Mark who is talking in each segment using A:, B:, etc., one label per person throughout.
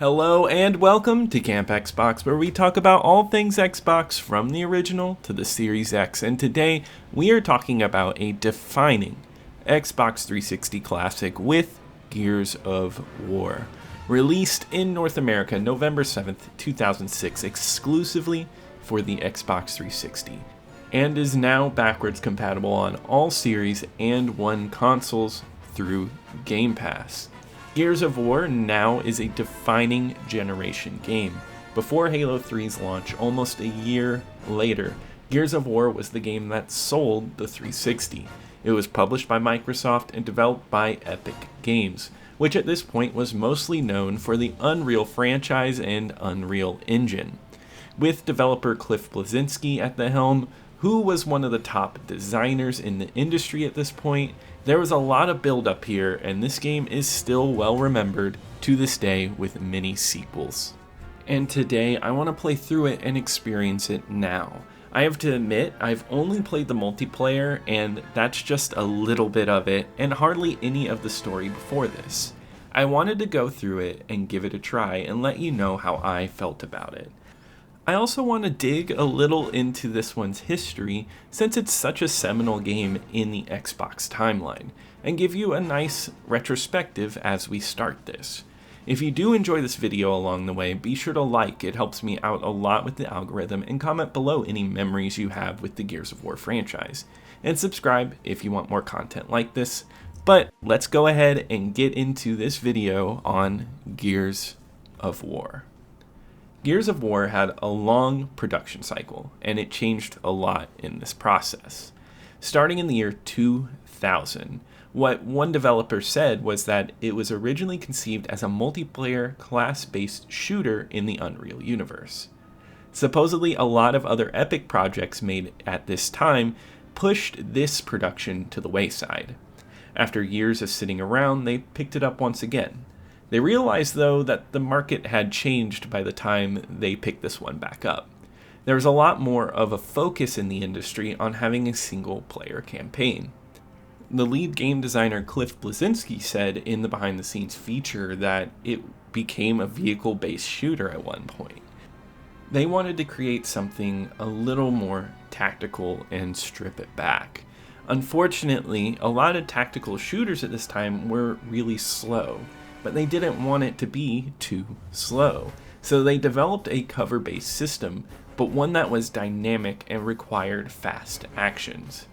A: Hello and welcome to Camp Xbox, where we talk about all things Xbox from the original to the Series X, and today we are talking about a defining Xbox 360 classic with Gears of War. Released in North America November 7th, 2006, exclusively for the Xbox 360, and is now backwards compatible on all series and one consoles through Game Pass. Gears of War now is a defining generation game. Before Halo 3's launch, almost a year later, Gears of War was the game that sold the 360. It was published by Microsoft and developed by Epic Games, which at this point was mostly known for the Unreal franchise and Unreal Engine. With developer Cliff Bleszinski at the helm, who was one of the top designers in the industry at this point, there was a lot of build up here, and this game is still well remembered to this day with many sequels. And today I want to play through it and experience it now. I have to admit, I've only played the multiplayer, and that's just a little bit of it, and hardly any of the story before this. I wanted to go through it and give it a try and let you know how I felt about it. I also want to dig a little into this one's history, since it's such a seminal game in the Xbox timeline, and give you a nice retrospective as we start this. If you do enjoy this video along the way, be sure to like, it helps me out a lot with the algorithm, and comment below any memories you have with the Gears of War franchise. And subscribe if you want more content like this. But let's go ahead and get into this video on Gears of War. Gears of War had a long production cycle, and it changed a lot in this process. Starting in the year 2000, what one developer said was that it was originally conceived as a multiplayer class-based shooter in the Unreal universe. Supposedly, a lot of other epic projects made at this time pushed this production to the wayside. After years of sitting around, they picked it up once again. They realized, though, that the market had changed by the time they picked this one back up. There was a lot more of a focus in the industry on having a single-player campaign. The lead game designer Cliff Bleszinski said in the behind-the-scenes feature that it became a vehicle-based shooter at one point. They wanted to create something a little more tactical and strip it back. Unfortunately, a lot of tactical shooters at this time were really slow, but they didn't want it to be too slow. So they developed a cover-based system, but one that was dynamic and required fast actions.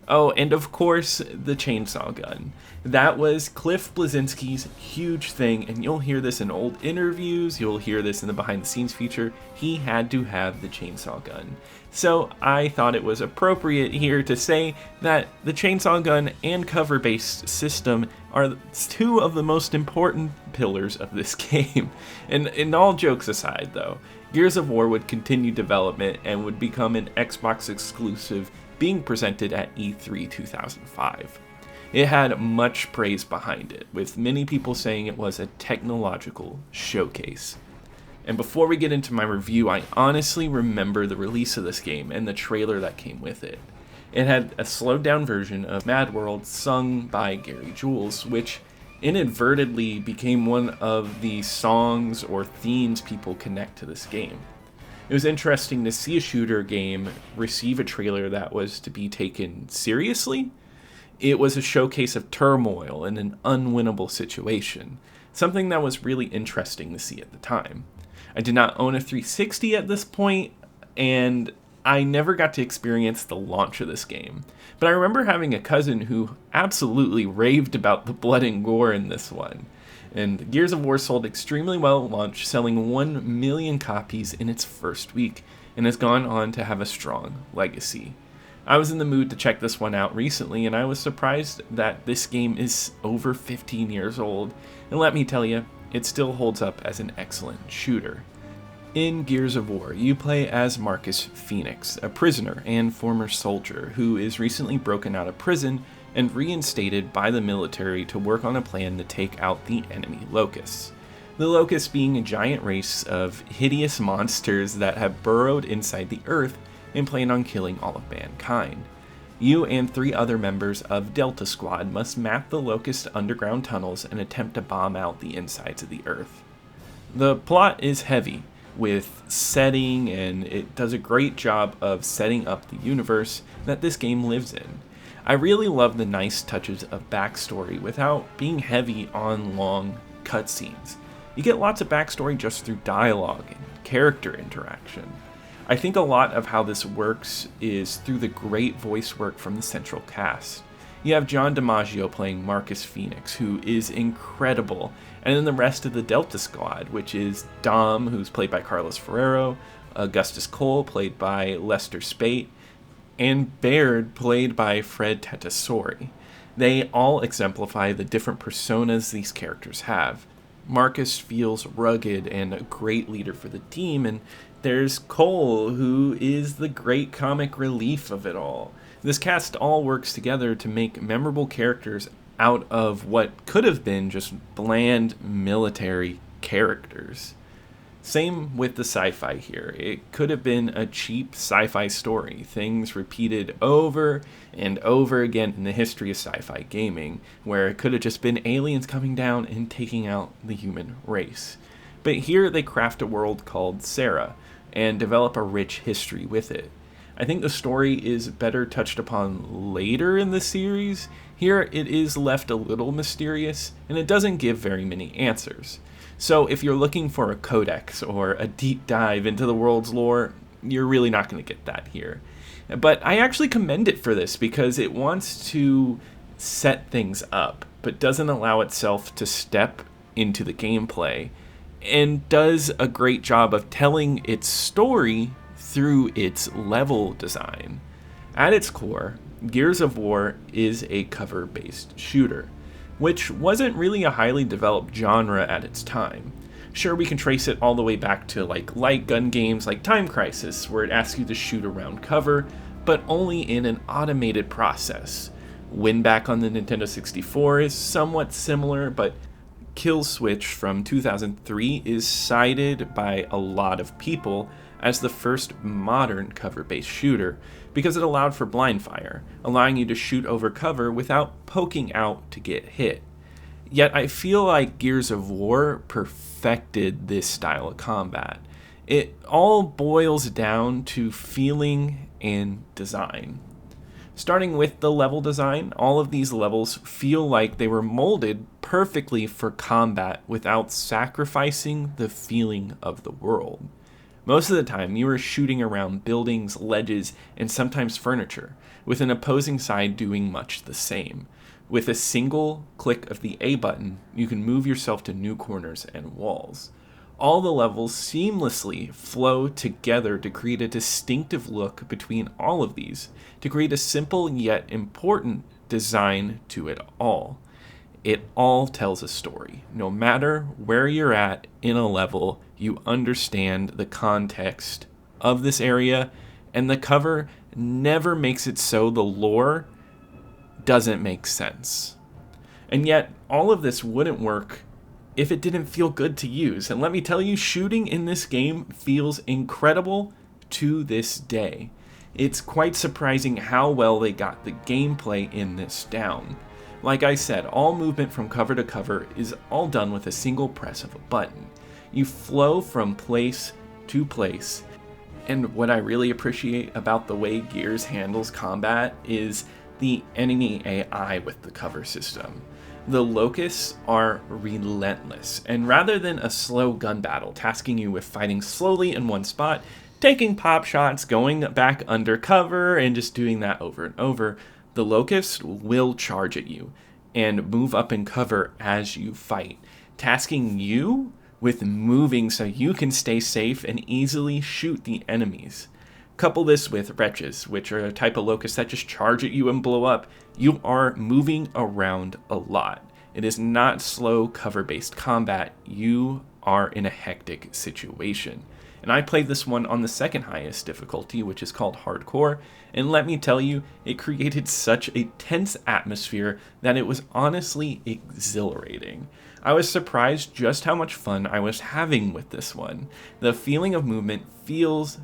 A: Oh, and of course, the chainsaw gun. That was Cliff Bleszinski's huge thing, and you'll hear this in old interviews, you'll hear this in the behind-the-scenes feature. He had to have the chainsaw gun. So I thought it was appropriate here to say that the chainsaw gun and cover-based system are two of the most important pillars of this game. And all jokes aside, though, Gears of War would continue development and would become an Xbox exclusive, being presented at E3 2005. It had much praise behind it, with many people saying it was a technological showcase. And before we get into my review, I honestly remember the release of this game and the trailer that came with it. It had a slowed down version of Mad World sung by Gary Jules, which inadvertently became one of the songs or themes people connect to this game. It was interesting to see a shooter game receive a trailer that was to be taken seriously. It was a showcase of turmoil in an unwinnable situation, something that was really interesting to see at the time. I did not own a 360 at this point, and I never got to experience the launch of this game. But I remember having a cousin who absolutely raved about the blood and gore in this one. And Gears of War sold extremely well at launch, selling 1 million copies in its first week, and has gone on to have a strong legacy. I was in the mood to check this one out recently, and I was surprised that this game is over 15 years old, and let me tell you, it still holds up as an excellent shooter. In Gears of War, you play as Marcus Fenix, a prisoner and former soldier who is recently broken out of prison and reinstated by the military to work on a plan to take out the enemy Locusts. The Locusts being a giant race of hideous monsters that have burrowed inside the earth and plan on killing all of mankind. You and 3 other members of Delta Squad must map the Locust underground tunnels and attempt to bomb out the insides of the earth. The plot is heavy with setting, and it does a great job of setting up the universe that this game lives in. I really love the nice touches of backstory without being heavy on long cutscenes. You get lots of backstory just through dialogue and character interaction. I think a lot of how this works is through the great voice work from the central cast. You have John DiMaggio playing Marcus Fenix, who is incredible, and then the rest of the Delta Squad, which is Dom, who's played by Carlos Ferrero, Augustus Cole, played by Lester Spate, and Baird, played by Fred Tatasciore. They all exemplify the different personas these characters have. Marcus feels rugged and a great leader for the team, and there's Cole, who is the great comic relief of it all. This cast all works together to make memorable characters out of what could have been just bland military characters. Same with the sci-fi here. It could have been a cheap sci-fi story, things repeated over and over again in the history of sci-fi gaming, where it could have just been aliens coming down and taking out the human race. But here they craft a world called Sera and develop a rich history with it. I think the story is better touched upon later in the series. Here it is left a little mysterious, and it doesn't give very many answers. So if you're looking for a codex or a deep dive into the world's lore, you're really not going to get that here. But I actually commend it for this because it wants to set things up, but doesn't allow itself to step into the gameplay, and does a great job of telling its story through its level design. At its core, Gears of War is a cover-based shooter, which wasn't really a highly developed genre at its time. Sure, we can trace it all the way back to light gun games like Time Crisis, where it asks you to shoot around cover, but only in an automated process. Win Back on the Nintendo 64 is somewhat similar, but Kill Switch from 2003 is cited by a lot of people as the first modern cover-based shooter because it allowed for blind fire, allowing you to shoot over cover without poking out to get hit. Yet I feel like Gears of War perfected this style of combat. It all boils down to feeling and design. Starting with the level design, all of these levels feel like they were molded perfectly for combat without sacrificing the feeling of the world. Most of the time, you are shooting around buildings, ledges, and sometimes furniture, with an opposing side doing much the same. With a single click of the A button, you can move yourself to new corners and walls. All the levels seamlessly flow together to create a distinctive look between all of these, to create a simple yet important design to it all. It all tells a story. No matter where you're at in a level, you understand the context of this area, and the cover never makes it so the lore doesn't make sense. And yet, all of this wouldn't work if it didn't feel good to use. And let me tell you, shooting in this game feels incredible to this day. It's quite surprising how well they got the gameplay in this down. Like I said, all movement from cover to cover is all done with a single press of a button. You flow from place to place. And what I really appreciate about the way Gears handles combat is the enemy AI with the cover system. The Locusts are relentless, and rather than a slow gun battle tasking you with fighting slowly in one spot, taking pop shots, going back under cover, and just doing that over and over, the Locusts will charge at you and move up in cover as you fight, tasking you with moving so you can stay safe and easily shoot the enemies. Couple this with wretches, which are a type of locust that just charge at you and blow up. You are moving around a lot. It is not slow cover-based combat. You are in a hectic situation. And I played this one on the second highest difficulty, which is called Hardcore, and let me tell you, it created such a tense atmosphere that it was honestly exhilarating. I was surprised just how much fun I was having with this one. The feeling of movement feels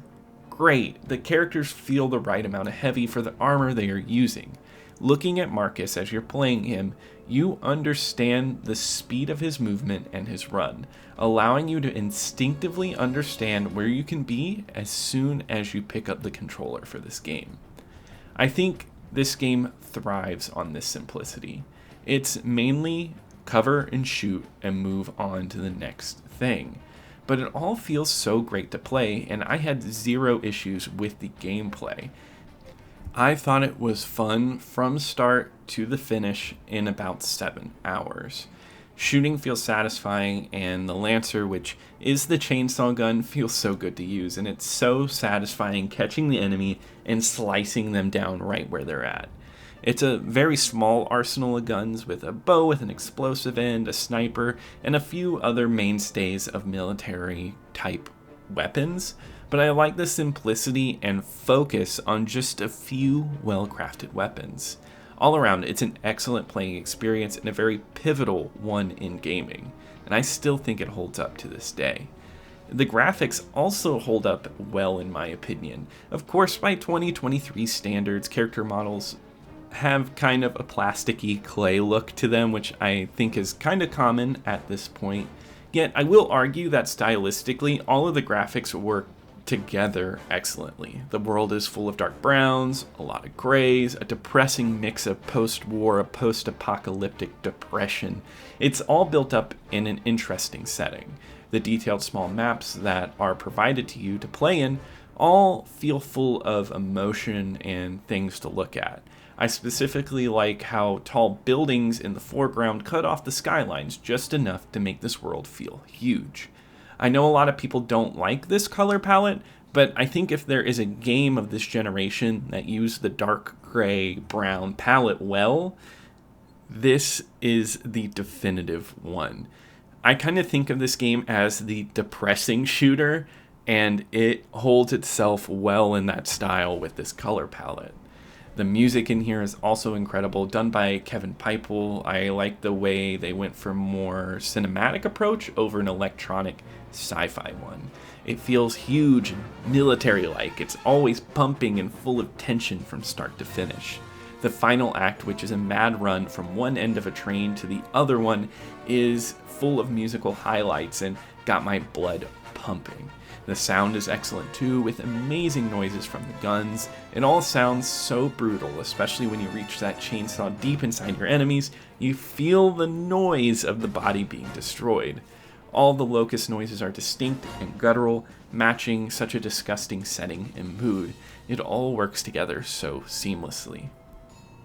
A: great. The characters feel the right amount of heavy for the armor they are using. Looking at Marcus as you're playing him, you understand the speed of his movement and his run, allowing you to instinctively understand where you can be as soon as you pick up the controller for this game. I think this game thrives on this simplicity. It's mainly cover and shoot and move on to the next thing. But it all feels so great to play, and I had zero issues with the gameplay. I thought it was fun from start to the finish in about 7 hours. Shooting feels satisfying, and the Lancer, which is the chainsaw gun, feels so good to use, and it's so satisfying catching the enemy and slicing them down right where they're at. It's a very small arsenal of guns with a bow with an explosive end, a sniper, and a few other mainstays of military type weapons, but I like the simplicity and focus on just a few well-crafted weapons. All around, it's an excellent playing experience and a very pivotal one in gaming, and I still think it holds up to this day. The graphics also hold up well in my opinion. Of course, by 2023 standards, character models have kind of a plasticky clay look to them, which I think is kind of common at this point. Yet I will argue that stylistically, all of the graphics work together excellently. The world is full of dark browns, a lot of grays, a depressing mix of post-war, post-apocalyptic depression. It's all built up in an interesting setting. The detailed small maps that are provided to you to play in all feel full of emotion and things to look at. I specifically like how tall buildings in the foreground cut off the skylines just enough to make this world feel huge. I know a lot of people don't like this color palette, but I think if there is a game of this generation that used the dark gray brown palette well, this is the definitive one. I kind of think of this game as the depressing shooter, and it holds itself well in that style with this color palette. The music in here is also incredible, done by Kevin Pipel. I like the way they went for a more cinematic approach over an electronic sci-fi one. It feels huge and military-like. It's always pumping and full of tension from start to finish. The final act, which is a mad run from one end of a train to the other one, is full of musical highlights and got my blood pumping. The sound is excellent too, with amazing noises from the guns. It all sounds so brutal, especially when you reach that chainsaw deep inside your enemies. You feel the noise of the body being destroyed. All the Locust noises are distinct and guttural, matching such a disgusting setting and mood. It all works together so seamlessly.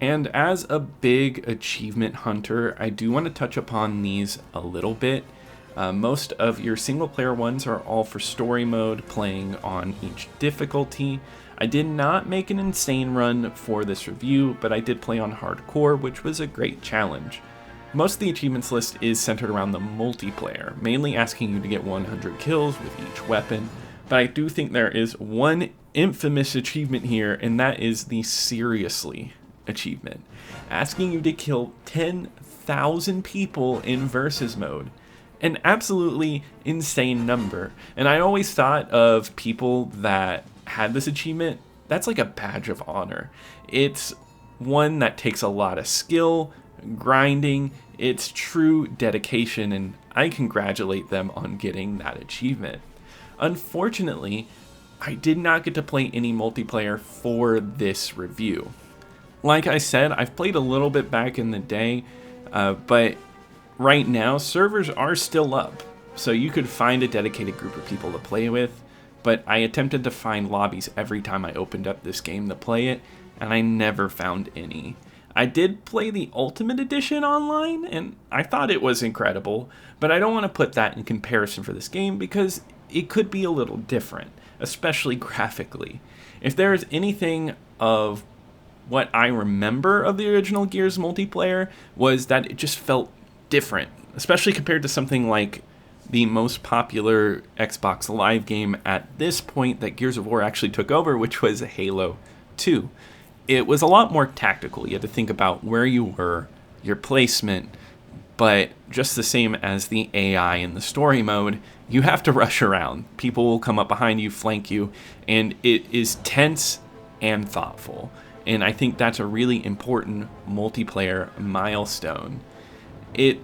A: And as a big achievement hunter, I do want to touch upon these a little bit. Most of your single player ones are all for story mode, playing on each difficulty. I did not make an insane run for this review, but I did play on hardcore, which was a great challenge. Most of the achievements list is centered around the multiplayer, mainly asking you to get 100 kills with each weapon, but I do think there is one infamous achievement here, and that is the seriously achievement, asking you to kill 10,000 people in versus mode. An absolutely insane number. And I always thought of people that had this achievement, that's like a badge of honor. It's one that takes a lot of skill, grinding, it's true dedication, and I congratulate them on getting that achievement. Unfortunately, I did not get to play any multiplayer for this review. Like I said, I've played a little bit back in the day, but right now, servers are still up, so you could find a dedicated group of people to play with, but I attempted to find lobbies every time I opened up this game to play it, and I never found any. I did play the Ultimate Edition online, and I thought it was incredible, but I don't want to put that in comparison for this game because it could be a little different, especially graphically. If there is anything of what I remember of the original Gears multiplayer, was that it just felt different, especially compared to something like the most popular Xbox Live game at this point that Gears of War actually took over, which was Halo 2. It was a lot more tactical. You had to think about where you were, your placement, but just the same as the AI in the story mode, you have to rush around. People will come up behind you, flank you, and it is tense and thoughtful. And I think that's a really important multiplayer milestone. It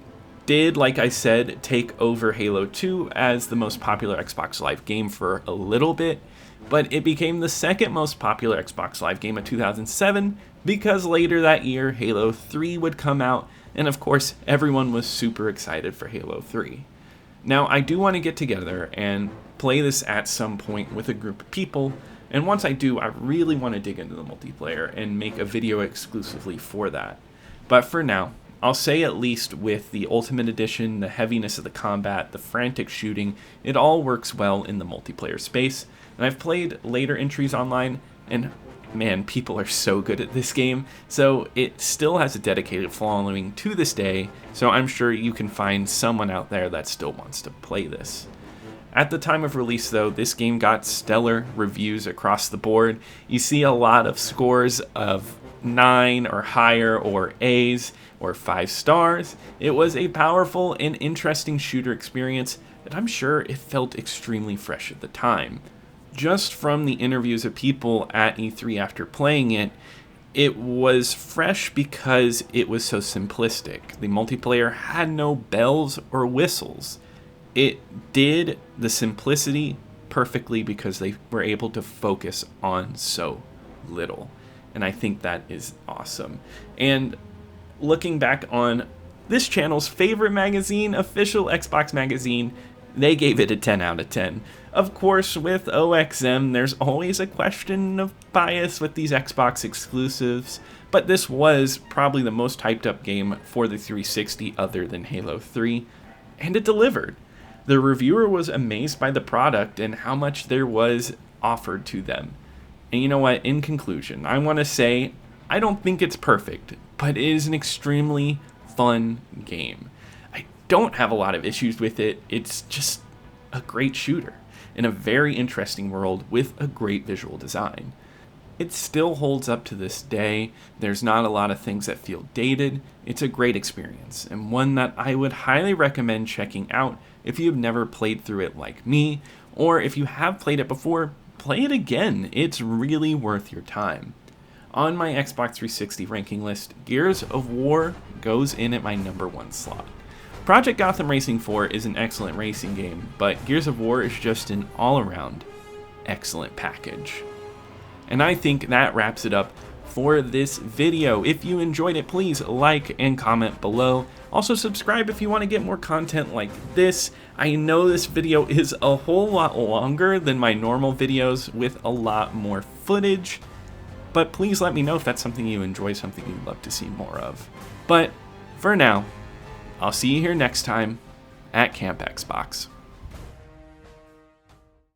A: did, like I said, take over Halo 2 as the most popular Xbox Live game for a little bit, but it became the second most popular Xbox Live game of 2007 because later that year Halo 3 would come out, and of course everyone was super excited for Halo 3. Now I do want to get together and play this at some point with a group of people, and once I do, I really want to dig into the multiplayer and make a video exclusively for that. But for now, I'll say at least with the Ultimate Edition, the heaviness of the combat, the frantic shooting, it all works well in the multiplayer space. And I've played later entries online, and man, people are so good at this game. So it still has a dedicated following to this day, so I'm sure you can find someone out there that still wants to play this. At the time of release though, this game got stellar reviews across the board. You see a lot of scores of 9 or higher, or A's, or 5 stars. It was a powerful and interesting shooter experience that I'm sure it felt extremely fresh at the time. Just from the interviews of people at E3 after playing it, it was fresh because it was so simplistic. The multiplayer had no bells or whistles. It did the simplicity perfectly because they were able to focus on so little. And I think that is awesome. And looking back on this channel's favorite magazine, Official Xbox Magazine, they gave it a 10 out of 10. Of course, with OXM, there's always a question of bias with these Xbox exclusives, but this was probably the most hyped up game for the 360 other than Halo 3, and it delivered. The reviewer was amazed by the product and how much there was offered to them. And you know what, in conclusion, I want to say, I don't think it's perfect, but it is an extremely fun game. I don't have a lot of issues with it. It's just a great shooter in a very interesting world with a great visual design. It still holds up to this day. There's not a lot of things that feel dated. It's a great experience, and one that I would highly recommend checking out if you've never played through it like me, or if you have played it before, play it again. It's really worth your time. On my Xbox 360 ranking list, Gears of War goes in at my number 1 slot. Project Gotham Racing 4 is an excellent racing game, but Gears of War is just an all-around excellent package. And I think that wraps it up for this video. If you enjoyed it, please like and comment below. Also subscribe if you want to get more content like this. I know this video is a whole lot longer than my normal videos with a lot more footage, but please let me know if that's something you enjoy, something you'd love to see more of. But for now, I'll see you here next time at Camp Xbox.